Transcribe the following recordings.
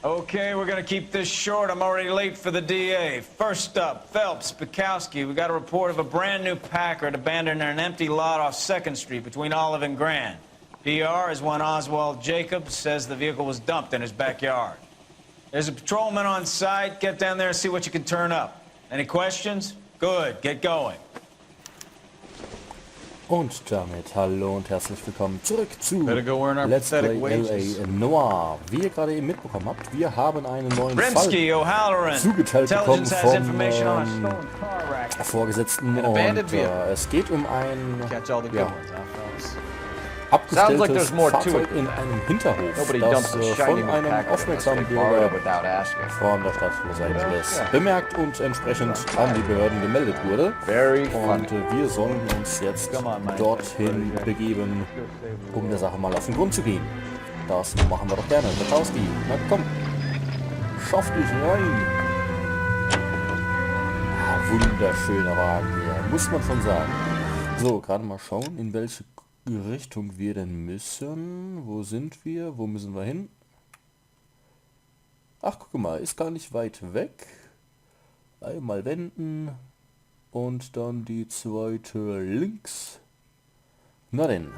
Okay, we're gonna keep this short. I'm already late for the DA. First up, Phelps, Bukowski. We got a report of a brand new Packard abandoned in an empty lot off 2nd Street between Olive and Grand. PR is one Oswald Jacobs says the vehicle was dumped in his backyard. There's a patrolman on site. Get down there and see what you can turn up. Any questions? Good, get going. Und damit hallo und herzlich willkommen zurück zu Let's Play LA Noire. Wie ihr gerade eben mitbekommen habt, wir haben einen neuen Rimsky, Fall zugeteilt bekommen vom Vorgesetzten und es geht um ein abgestelltes Fahrzeug in einem Hinterhof, das von einem aufmerksamen Bürger von der Stadt Los Angeles bemerkt und entsprechend an die Behörden gemeldet wurde. Und wir sollen uns jetzt dorthin begeben, um der Sache mal auf den Grund zu gehen. Das machen wir doch gerne. Bukowski, na komm, schaff dich rein. Ah, wunderschöner Wagen hier, muss man schon sagen. So, gerade mal schauen, in welche Richtung wir denn müssen. Wo sind wir? Wo müssen wir hin? Ach, guck mal, ist gar nicht weit weg. Einmal wenden und dann die zweite links. Na denn.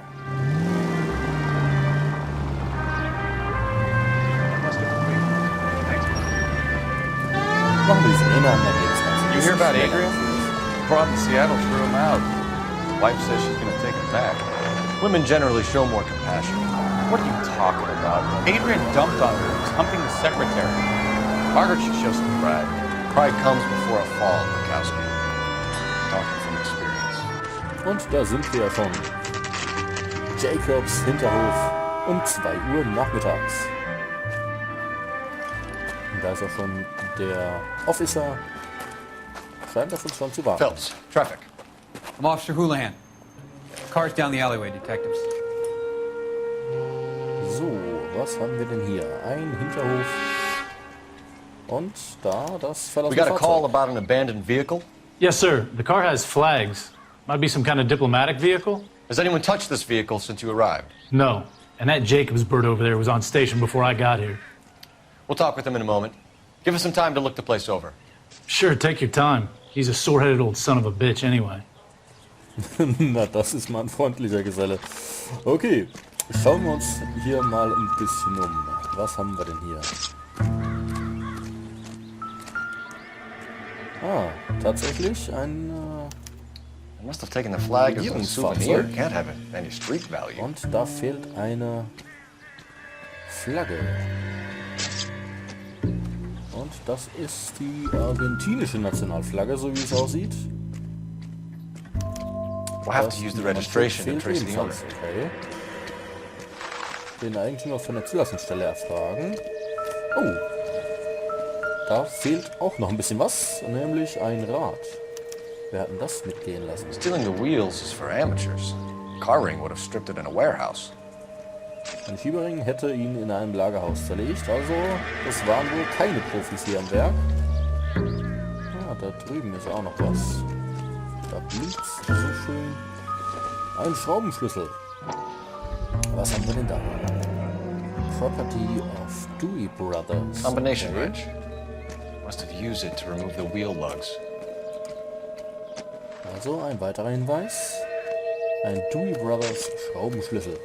Machen wir es ineinander links. You hear about Adrian? Brought in Seattle threw him out. Wife says she's gonna take him back. Women generally show more compassion. What are you talking about? Adrian dumped on her and was humping the secretary. Margaret should show some pride. Pride comes before a fall, Bukowski. Talking from experience. Und da sind wir schon. Jacobs Hinterhof um 2 Uhr nachmittags. Und da ist auch schon der Officer. Scheint auf uns schon zu warten. Phelps, traffic. I'm Officer Houlihan. Cars down the alleyway, detectives. So, was haben wir denn hier? Ein Hinterhof. Und da das We verlassene got a call Fahrzeug. about an abandoned vehicle. Yes, sir. The car has flags. Might be some kind of diplomatic vehicle? Has anyone touched this vehicle since you arrived? No. And that Jacobs bird over there was on station before I got here. We'll talk with him in a moment. Give us some time to look the place over. Sure, take your time. He's a sore-headed old son of a bitch anyway. Na, das ist mal ein freundlicher Geselle. Okay, schauen wir uns hier mal ein bisschen um. Was haben wir denn hier? Ah, tatsächlich ein I must have taken the flag as a Regierungsfahrzeug. souvenir. Can't have any street value. Und da fehlt eine Flagge. Und das ist die argentinische Nationalflagge, so wie es aussieht. We'll have to use the registration and trace the owner. Okay. Den Eigentümer von der Zulassungsstelle erfragen. Oh, da fehlt auch noch ein bisschen was, nämlich ein Rad. Wir hatten das mitgehen lassen. Stealing the wheels is for amateurs. Car ring would have stripped it in a warehouse. Ein Schieberring hätte ihn in einem Lagerhaus zerlegt, also das waren wohl keine Profis hier am Werk. Ah, da drüben ist auch noch was. Da blinkt's so schön. Ein Schraubenschlüssel. Was haben wir denn da? Property of Dewey Brothers. Combination wrench. Must have used it to remove the wheel lugs. Also ein weiterer Hinweis. Ein Dewey Brothers Schraubenschlüssel.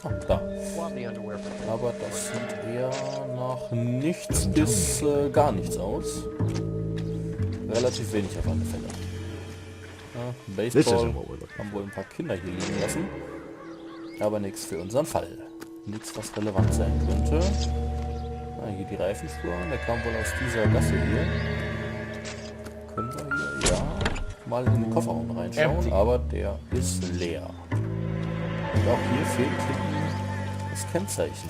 Ah, da. Aber das sieht eher nach nichts bis gar nichts aus. Relativ wenig auf alle Fälle. Ja, Baseball haben wohl ein paar Kinder hier liegen lassen. Aber nichts für unseren Fall. Nichts, was relevant sein könnte. Ah, hier die Reifenspuren. Der kam wohl aus dieser Gasse hier. Können wir hier, ja, mal in den Kofferraum reinschauen. Aber der ist leer. Und auch hier fehlt hinten das Kennzeichen.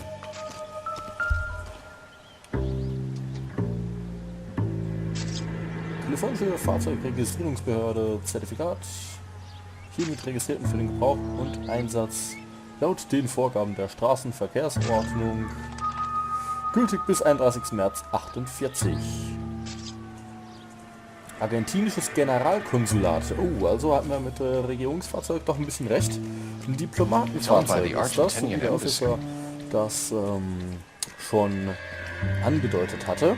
Telefonische Fahrzeugregistrierungsbehörde, Zertifikat, hiermit registrierten für den Gebrauch und Einsatz laut den Vorgaben der Straßenverkehrsordnung, gültig bis 31. März 48. Argentinisches Generalkonsulat. Oh, also hatten wir mit Regierungsfahrzeug doch ein bisschen recht. Ein Diplomatenfahrzeug ist das, so wie der Officer das schon angedeutet hatte.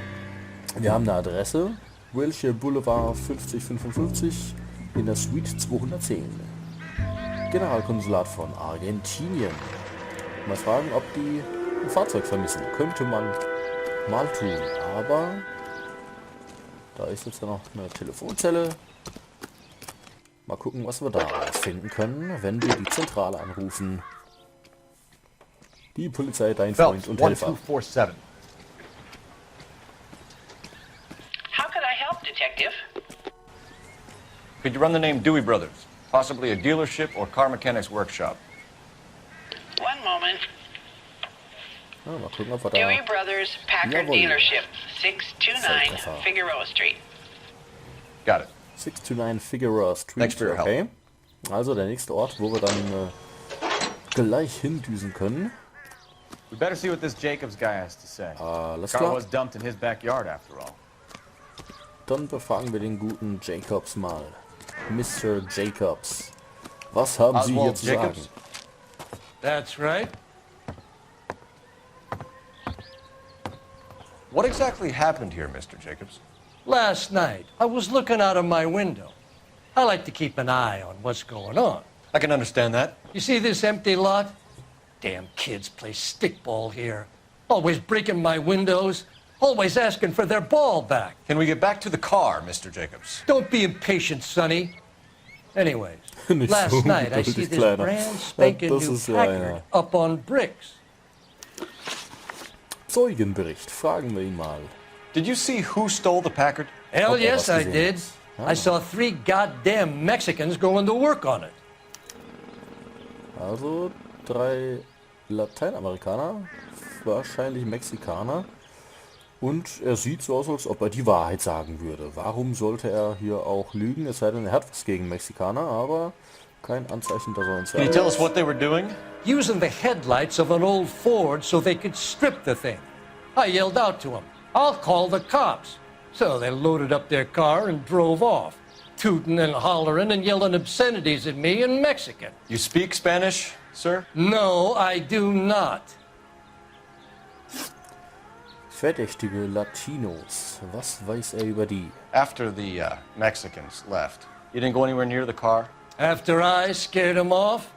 Wir haben eine Adresse. Wilshire Boulevard 5055 in der Suite 210. Generalkonsulat von Argentinien. Mal fragen, ob die ein Fahrzeug vermissen. Könnte man mal tun, aber da ist jetzt ja noch eine Telefonzelle. Mal gucken, was wir da finden können, wenn wir die Zentrale anrufen. Die Polizei, dein Freund und Helfer. 1247. How could I help, Detective? Could you run the name Dewey Brothers? Possibly a dealership or car mechanics workshop. One moment. Ja, mal gucken, ob wir da... Dewey Brothers Packard Jawohl. Dealership, 629 Volltreffer. Figueroa Street. Got it. 629 Figueroa Street. Thanks for your help. Okay. Also der nächste Ort, wo wir dann gleich hindüsen können. We better see what this Jacobs guy has to say. Alles Car klar. was dumped in his backyard after all. Dann befragen wir den guten Jacobs mal. Mr. Jacobs. Was haben Sie hier Oswald zu Jacobs? sagen? That's right. What exactly happened here, Mr. Jacobs? Last night, I was looking out of my window. I like to keep an eye on what's going on. I can understand that. You see this empty lot? Damn kids play stickball here. Always breaking my windows. Always asking for their ball back. Can we get back to the car, Mr. Jacobs? Don't be impatient, Sonny. Anyways, Nicht last so night I ungeduldig, see this Kleiner. brand spanking Das new ist ja Packard einer. up on bricks. Zeugenbericht. Fragen wir ihn mal. Did you see who stole the Packard? Hell Ob er yes, was I gesehen did. hat. I saw 3 goddamn Mexicans going to work on it. Also 3 Lateinamerikaner, wahrscheinlich Mexikaner. Und er sieht so aus, als ob er die Wahrheit sagen würde. Warum sollte er hier auch lügen? Es sei denn, er hat was gegen Mexikaner, aber kein Anzeichen, dass er uns Can you tell us what they were doing? Using the headlights of an old Ford so they could strip the thing. I yelled out to them, "I'll call the cops." So they loaded up their car and drove off, tooting and hollering and yelling obscenities at me in Mexican. You speak Spanish, sir? No, I do not. Verdächtige Latinos. Was weiß er über die? After the Mexicans left, you didn't go anywhere near the car? After I scared them off?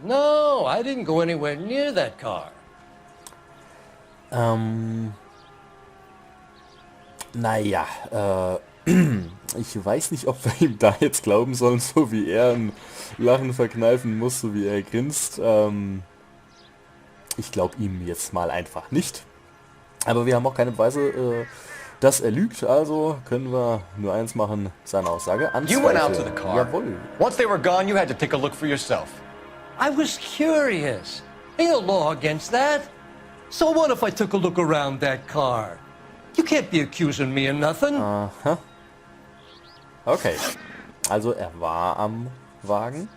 No, I didn't go anywhere near that car. Naja, ich weiß nicht, ob wir ihm da jetzt glauben sollen, so wie er ein Lachen verkneifen muss, so wie er grinst. Ich glaube ihm jetzt mal einfach nicht. Aber wir haben auch keine Beweise, dass er lügt, also können wir nur eins machen, seine Aussage You went out to anzweifeln. the car. Jawohl. Once they were gone, you had to take a look for yourself. I was curious. Ain't no law against that. So what if I took a look around that car? You can't be accusing me of nothing. Aha. Okay. Also er war am Wagen.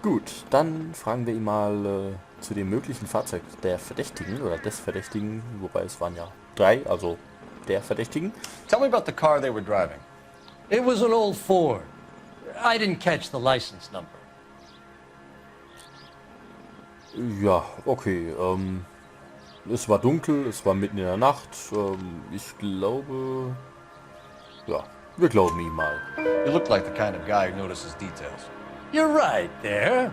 Gut, dann fragen wir ihn mal zu dem möglichen Fahrzeug der Verdächtigen oder des Verdächtigen, wobei es waren ja 3, also der Verdächtigen. Tell me about the car they were driving. It was an old Ford. I didn't catch the license number. Ja, okay. Es war dunkel, es war mitten in der Nacht. Ich glaube... Ja, wir glauben ihm mal. You look like the kind of guy who notices details. You're right there.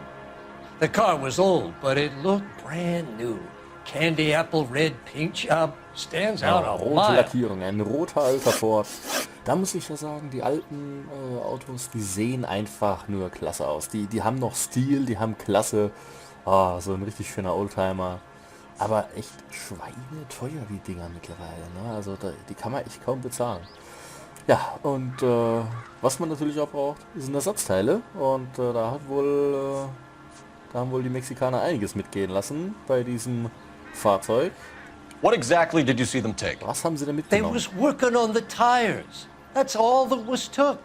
The car was old, but it looked brand new. Candy apple red paint job stands out a Rote mile. Lackierung, ein roter alter Ford. Da muss ich ja sagen, die alten Autos, die sehen einfach nur klasse aus. Die haben noch Stil, die haben Klasse. So ein richtig schöner Oldtimer. Aber echt schweineteuer die Dinger mittlerweile. Ne? Also die kann man echt kaum bezahlen. Ja, und was man natürlich auch braucht, sind Ersatzteile. Und da haben wohl die Mexikaner einiges mitgehen lassen bei diesem Fahrzeug. What exactly did you see them take? Was haben sie denn They mitgenommen? was working on the tires. That's all that was took.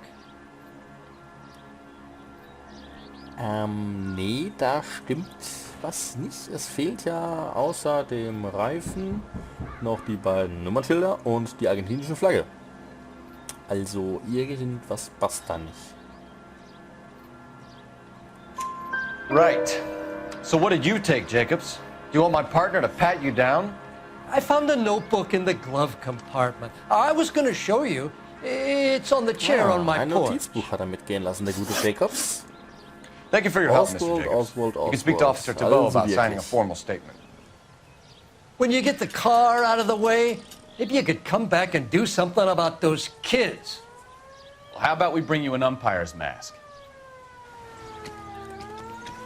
Nee, da stimmt was nicht. Es fehlt ja außer dem Reifen noch die beiden Nummernschilder und die argentinische Flagge. Also irgendwas passt da nicht. Right. So what did you take, Jacobs? Do you want my partner to pat you down? I found a notebook in the glove compartment. I was going to show you. It's on the chair on my Ein porch. Notizbuch hat er mitgehen lassen, der gute Jacobs. Thank you for your help, Mr. Oswald, Jacobs. Oswald, You can speak to Oswald. Officer Tebow Also about signing a wirklich. formal statement. When you get the car out of the way, maybe you could come back and do something about those kids. Well, how about we bring you an umpire's mask?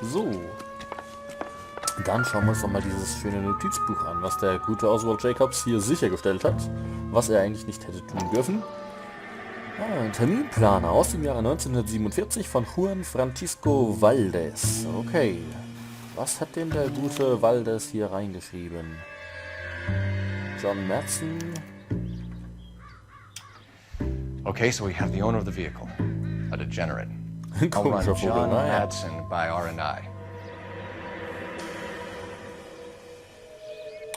So. Dann schauen wir uns doch mal dieses schöne Notizbuch an, was der gute Oswald Jacobs hier sichergestellt hat, was er eigentlich nicht hätte tun dürfen. Ein Terminplaner aus dem Jahre 1947 von Juan Francisco Valdez. Okay. Was hat denn der gute Valdez hier reingeschrieben? John Madsen. Okay, so we have the owner of the vehicle, a degenerate. I'll run Komischer Vogel, John naja. Madsen by R&I.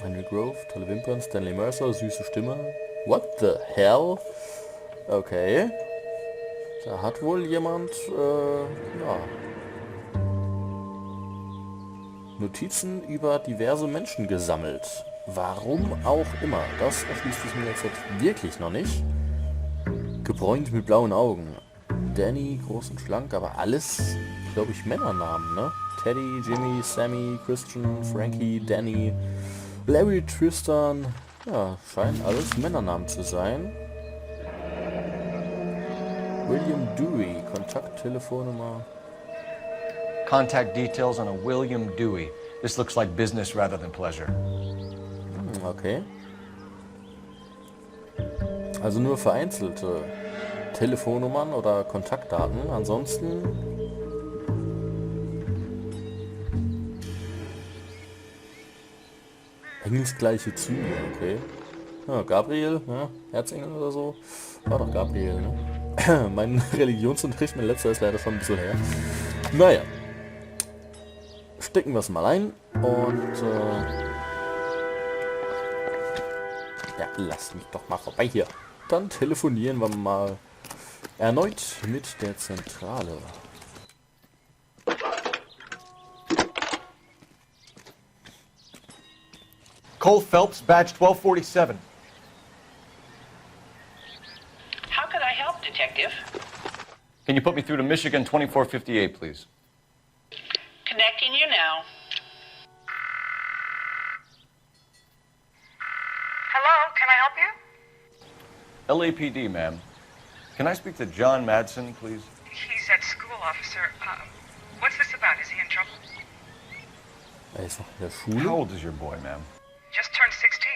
Henry Grove, tolle Wimpern, Stanley Mercer, süße Stimme. What the hell? Okay. Da hat wohl jemand, ja, Notizen über diverse Menschen gesammelt. Warum auch immer. Das erschließt sich mir jetzt wirklich noch nicht. Gebräunt mit blauen Augen. Danny, groß und schlank, aber alles, glaube ich, Männernamen, ne? Teddy, Jimmy, Sammy, Christian, Frankie, Danny, Larry, Tristan. Ja, scheinen alles Männernamen zu sein. William Dewey, Kontakttelefonnummer. Contact details on a William Dewey. This looks like business rather than pleasure. Okay. Also nur vereinzelte Telefonnummern oder Kontaktdaten. Ansonsten engelsgleiche Züge, okay. Ja, Gabriel, ja, Erzengel oder so. War doch Gabriel, ne? Mein Religionsunterricht, mein letzter ist leider schon ein bisschen her. Naja. Stecken wir es mal ein und ja, lasst mich doch mal vorbei hier. Dann telefonieren wir mal erneut mit der Zentrale. Cole Phelps, badge 1247. How could I help, Detective? Can you put me through to Michigan 2458, please? Connecting you now. Hello, can I help you? LAPD, ma'am. Can I speak to John Madsen, please? He's at school, officer. What's this about? Is he in trouble? Er ist noch in der How Schule. old is your boy, ma'am? Just turned 16.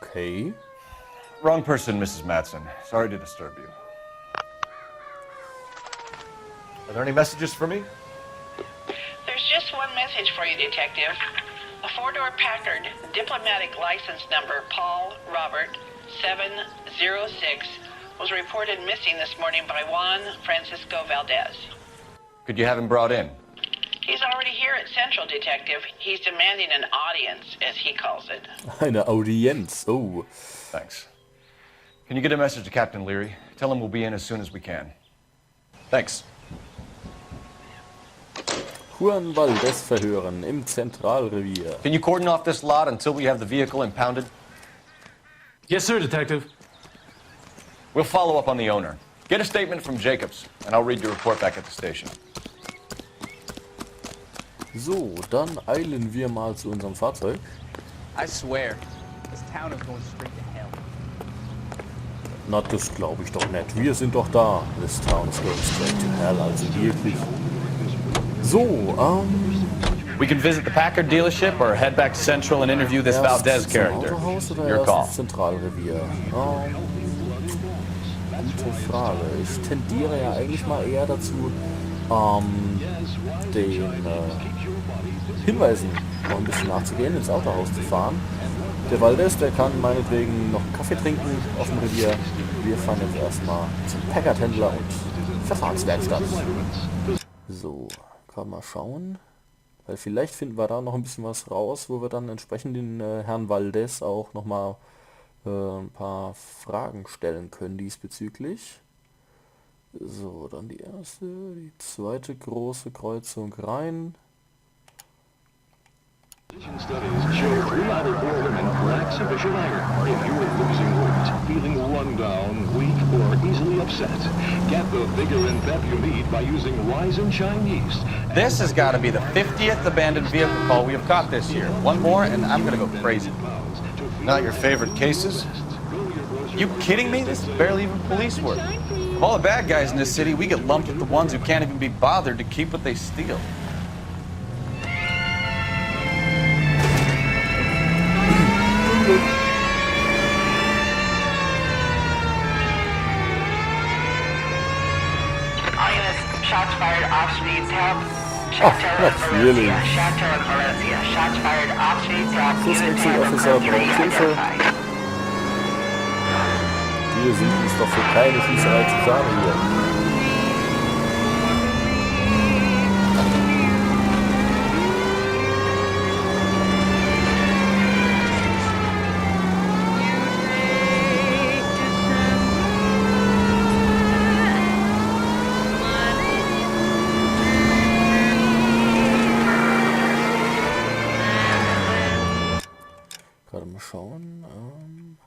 Okay. Wrong person, Mrs. Madsen. Sorry to disturb you. Are there any messages for me? There's just one message for you, Detective. A four-door Packard, diplomatic license number Paul Robert 706, was reported missing this morning by Juan Francisco Valdez. Could you have him brought in? He's already here at Central, Detective. He's demanding an audience, as he calls it. Eine Audienz. Oh. Thanks. Can you get a message to Captain Leary? Tell him we'll be in as soon as we can. Thanks. Juan Valdez verhören im Zentralrevier. Can you cordon off this lot until we have the vehicle impounded? Yes, sir, Detective. We'll follow up on the owner. Get a statement from Jacobs, and I'll read your report back at the station. So, dann eilen wir mal zu unserem Fahrzeug. I swear, this town is going straight to hell. Na, das glaube ich doch nicht. Wir sind doch da. This town is going straight to hell. Also wirklich. So, We can visit the Packard dealership or head back to Central and interview this erst Valdez zum character. Autohaus oder Your erst call. ins Zentralrevier? Gute Frage. Ich tendiere ja eigentlich mal eher dazu, den Hinweisen noch ein bisschen nachzugehen, ins Autohaus zu fahren. Der Valdez, der kann meinetwegen noch einen Kaffee trinken auf dem Revier. Wir fahren jetzt erstmal zum Packard-Händler und Verfahrenswerkstatt. So, kann mal schauen. Weil vielleicht finden wir da noch ein bisschen was raus, wo wir dann entsprechend den Herrn Valdez auch nochmal ein paar Fragen stellen können diesbezüglich. So, dann die erste, die zweite große Kreuzung rein. Studies show 3 out of 4 women lack sufficient iron. If you are losing weight, feeling run down, weak, or easily upset, get the vigor and pep you need by using Wagen Chinese. This has got to be the 50th abandoned vehicle call we have caught this year. One more and I'm gonna go crazy. Not your favorite cases? You kidding me? This is barely even police work. Of all the bad guys in this city, we get lumped with the ones who can't even be bothered to keep what they steal. Shots fired off speeds help. Natürlich. Shots fired off speeds help. Officer braucht Hilfe. Hier sieht es doch für keine Schießerei zu sagen hier. Gerade mal schauen.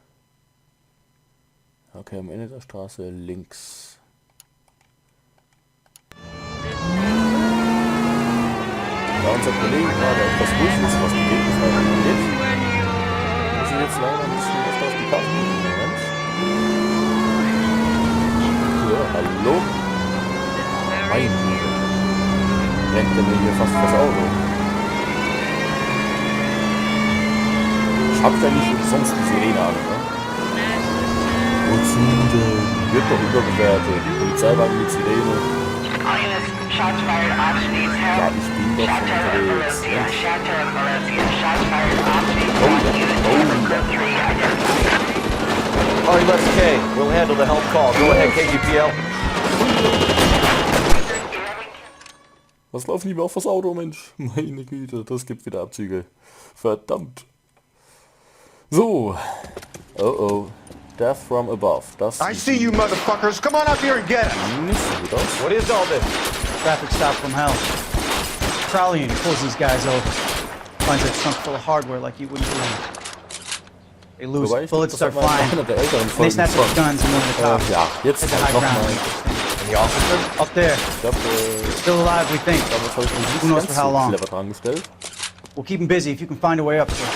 Okay, am Ende der Straße links. Da unser Kollege gerade etwas ruhig ist, was die Gegenseite angeht, muss ich jetzt leider ein bisschen öfter auf die Karte gehen. Moment. Ja, hallo? Mein Güte. Rennt der mir hier fast das Auto. Ich hab ja nicht umsonst die Sirene an, ne? Wozu denn? Wird doch überbewertet. Polizeiwagen mit Sirene. Ja, ich bin doch schon unterwegs. RE-K, we'll handle the help call. Go ahead, KGPL. Was laufen die mir auf das Auto, Mensch? Meine Güte, das gibt wieder Abzüge. Verdammt. So. Oh oh. Death from above. Das I see you motherfuckers. Come on up here and get him. nicht so gut aus. What is all this? Traffic stop from hell. Trolley unit pulls these guys over. Finds a trunk full of hardware like you wouldn't believe. They lose Wobei, it. ich Bullets glaub, start das war flying. einer der älteren And they Folgen snatch up von, guns and one of the cops. ja, jetzt Hit the high nochmal. ground. And the officer? Up there. Ich glaube, Still alive, we think. damit habe ich mich Who nicht knows ganz for how so long. clever dran gestellt. We'll keep him busy if you can find a way up, sir.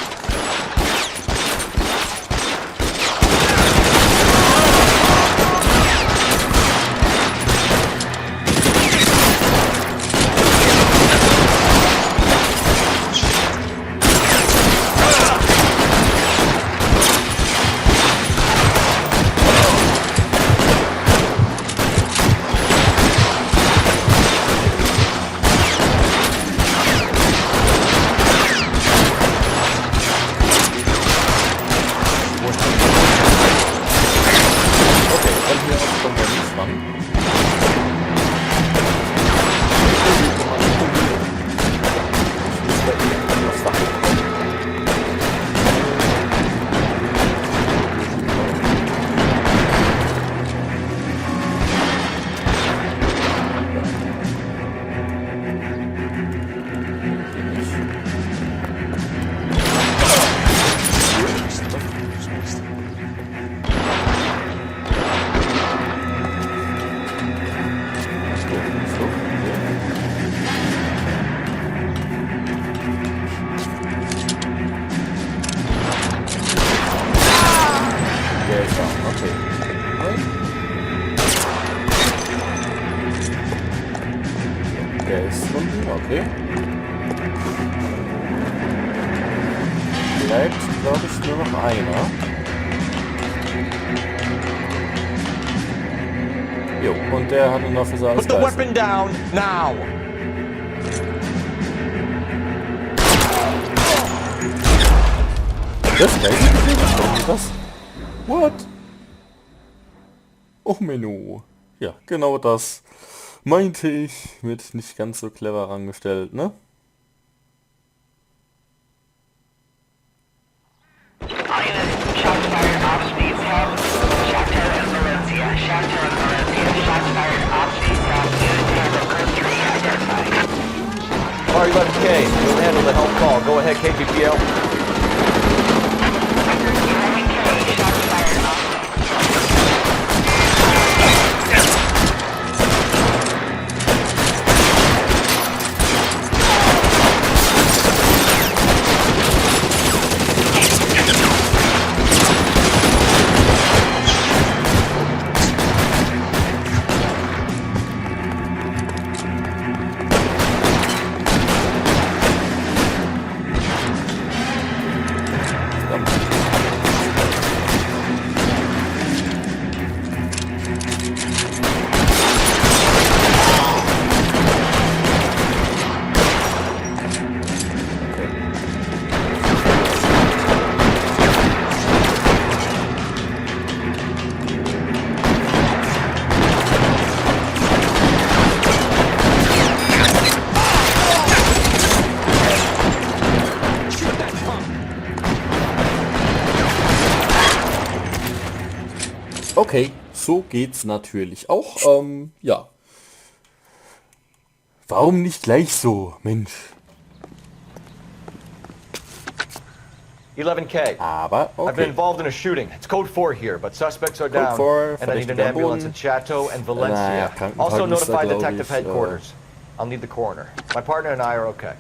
Der ist unten, okay. Bleibt, glaube ich, nur noch einer. Jo, und der hat einen Officer als Put the Geisel. weapon down now! Das Geisel? Was? What? Och Menno. Ja, genau das meinte ich mit nicht ganz so clever rangestellt, ne? Tower 11K. You'll handle the help call. Go ahead, KGPL. Okay, so geht's natürlich auch. Ja. Warum nicht gleich so, Mensch? 11K. Aber, okay. I've been involved in a shooting. It's code 4 here, but suspects are down. Code 4, and I need an ambulance at Chateau and Valencia. Also notify detective headquarters. I'll need the coroner. My partner and I are okay.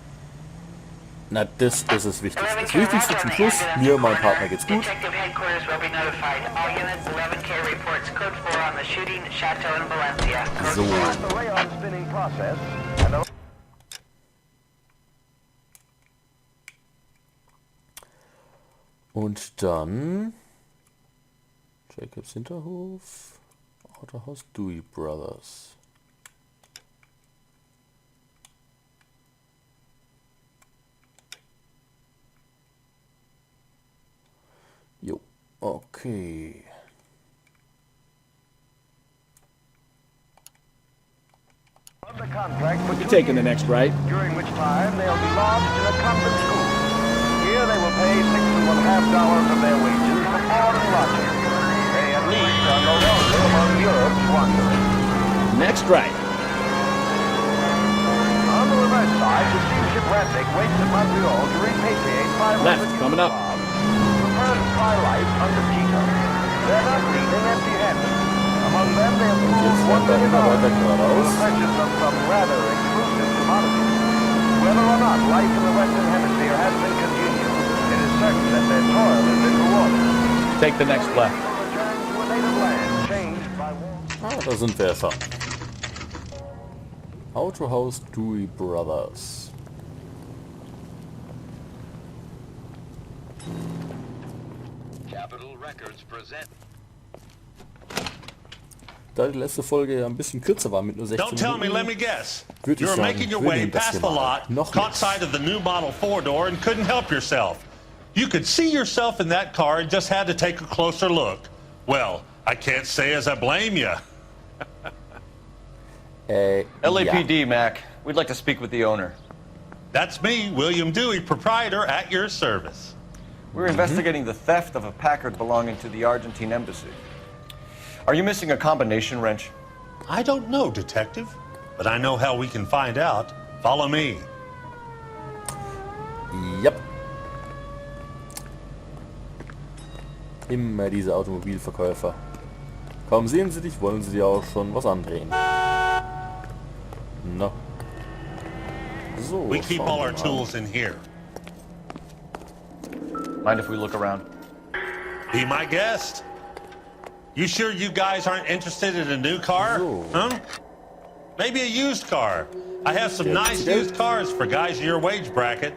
Na, das ist das Wichtigste. Das Wichtigste zum Schluss, mir und meinem Partner geht's gut. Detective headquarters will be notified. All units 11K reports code 4 on the shooting, Chateau and Valencia. So. Und dann Jacobs Hinterhof, Autohaus Dewey Brothers. Jo, okay. You're taking the next right. During which time they'll be lodged in a convent school. Here they will pay $6.50 of their wages for board and lodging. They at least are no longer among Europe's wanderers. Next right. On the reverse side, the steamship Rantic waits at Montreal to repatriate 500 Left, coming up. Prefer to try life under Tito. They're not leaving empty-handed. Among them, they have pooled $1 million for the purchase of some rather exclusive commodities. Whether or not life in the Western Hemisphere has been congenial, it is certain that their toil has been rewarded. Take the next left. Return to a native land changed by war. Ah, da sind wir schon. Autohaus Dewey Brothers. Capitol Records present. Da die letzte Folge ja ein bisschen kürzer war mit nur 16 Don't tell me, let me Minuten, guess. würde ich You were sagen, making your wir way nehmen das past hier the mal. lot, Noch caught nichts. sight of the new model 4-door and couldn't help yourself. You could see yourself in that car and just had to take a closer look. Well, I can't say as I blame you. LAPD, Ja. Mac. We'd like to speak with the owner. That's me, William Dewey, proprietor, at your service. We're investigating the theft of a Packard belonging to the Argentine embassy. Are you missing a combination wrench? I don't know, detective, but I know how we can find out. Follow me. Yep. Immer diese Automobilverkäufer. Kaum sehen sie dich, wollen sie dir auch schon was andrehen. Na. So, We keep schauen all wir our mal. tools in here. Mind if we look around? Be my guest. You sure you guys aren't interested in a new car? So. Huh? Maybe a used car. I have some nice used cars for guys in your wage bracket.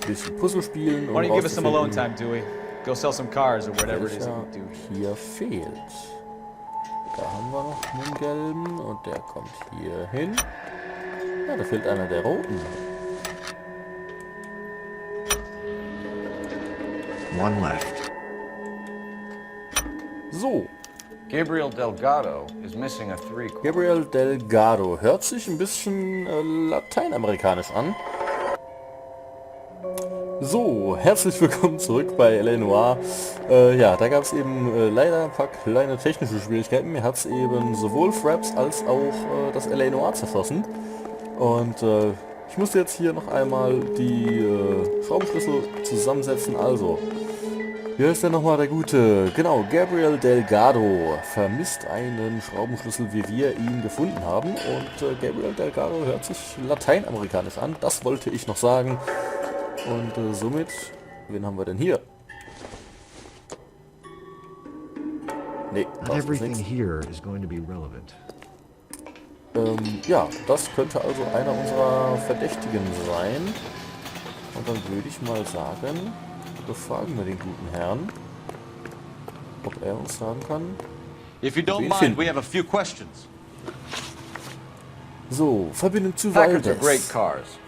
Bisschen Puzzle spielen. Why don't you give us some alone time, Dewey? Go sell some cars or whatever it is that welcher you do. hier fehlt. Da haben wir noch einen gelben und der kommt hier hin. Ja, da fehlt einer der roten. One left. So, Gabriel Delgado is missing a 3. Gabriel Delgado. Hört sich ein bisschen lateinamerikanisch an. So, herzlich willkommen zurück bei L.A. Noire. Ja, da gab es eben leider ein paar kleine technische Schwierigkeiten. Mir hat es eben sowohl Fraps als auch das L.A. Noire zerschossen. Und Ich muss jetzt hier noch einmal die Schraubenschlüssel zusammensetzen. Also, wie heißt der nochmal, der Gute? Genau, Gabriel Delgado vermisst einen Schraubenschlüssel, wie wir ihn gefunden haben. Und Gabriel Delgado hört sich lateinamerikanisch an. Das wollte ich noch sagen. Und somit, wen haben wir denn hier? Nee, Not everything here is going to be relevant. Ja, das könnte also einer unserer Verdächtigen sein. Und dann würde ich mal sagen, befragen wir den guten Herrn, ob er uns sagen kann. If you don't mind, we have a few questions. So, Verbindung zu Packards are Waldes. great cars,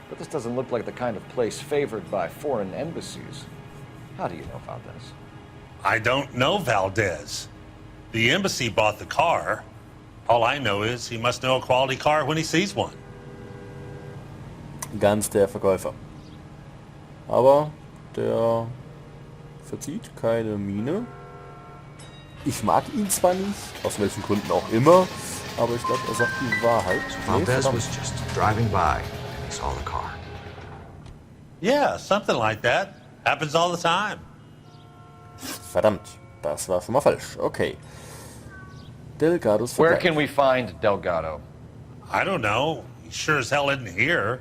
but this doesn't look like the kind of place favored by foreign embassies. How do you know Valdez? I don't know Valdez. The embassy bought the car. All I know is he must know a quality car when he sees one. Ganz der Verkäufer. Aber der verzieht keine Miene. Ich mag ihn zwar nicht, aus welchen Gründen auch immer, aber ich glaube, er sagt die Wahrheit. Valdez was just driving by and he saw the car. Yeah, something like that. Happens all the time. Verdammt, das war schon mal falsch. Okay. Delgado's Where Vergleich. can we find Delgado? I don't know. He sure as hell isn't here.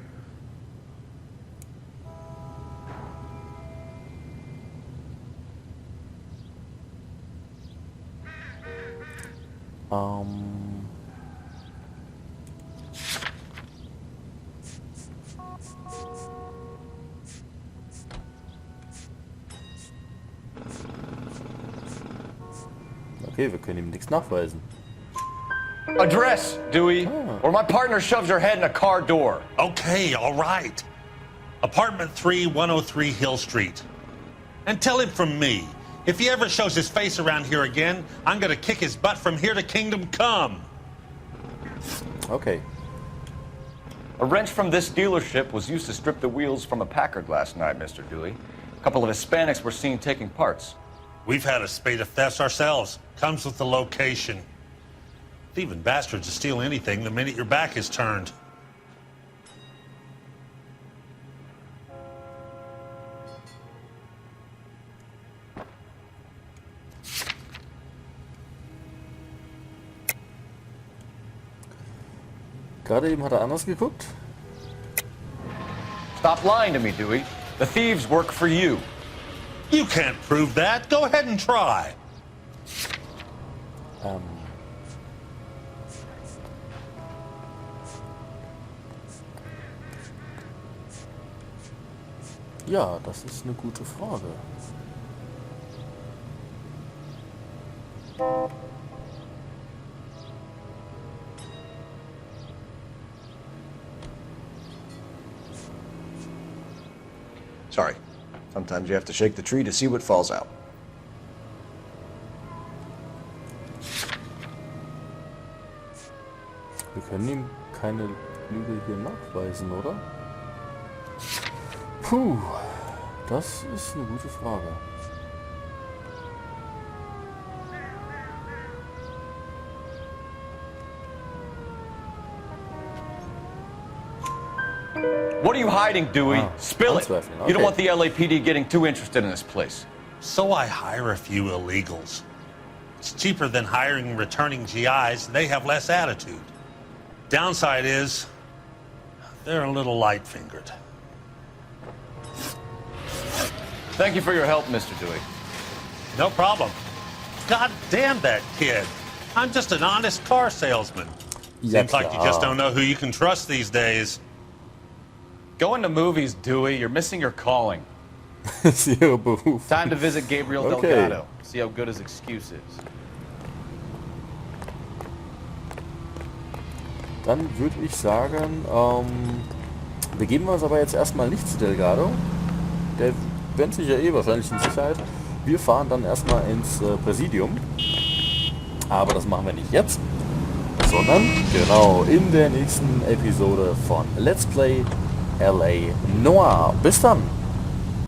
Okay, wir können ihm nichts nachweisen. Address, Dewey, or my partner shoves her head in a car door. Okay, all right. Apartment 3, 103 Hill Street. And tell him from me, if he ever shows his face around here again, I'm gonna kick his butt from here to Kingdom Come. Okay. A wrench from this dealership was used to strip the wheels from a Packard last night, Mr. Dewey. A couple of Hispanics were seen taking parts. We've had a spate of thefts ourselves. Comes with the location. Thieving bastards to steal anything the minute your back is turned. Gerade eben hat er anders geguckt. Stop lying to me, Dewey. The thieves work for you. You can't prove that. Go ahead and try. Ja, das ist eine gute Frage. Sorry. Sometimes you have to shake the tree to see what falls out. Wir können ihm keine Lüge hier nachweisen, oder? Puh, das ist eine gute Frage. What are you hiding, Dewey? Spill it. Anzweifeln, You don't okay. want the LAPD getting too interested in this place. So I hire a few illegals. It's cheaper than hiring returning GIs. They have less attitude. Downside is, they're a little light-fingered. Thank you for your help, Mr. Dewey. No problem. God damn that kid. I'm just an honest car salesman. Ja, Seems like you just don't know who you can trust these days. Going to movies, Dewey. You're missing your calling. Das ist ihr Beruf. Time to visit Gabriel Okay. Delgado. See how good his excuse is. Dann würde ich sagen, begeben wir uns aber jetzt erstmal nicht zu Delgado. Der wähnt sich ja eh wahrscheinlich in Sicherheit. Wir fahren dann erstmal ins Präsidium. Aber das machen wir nicht jetzt, sondern genau in der nächsten Episode von Let's Play LA Noire. Bis dann!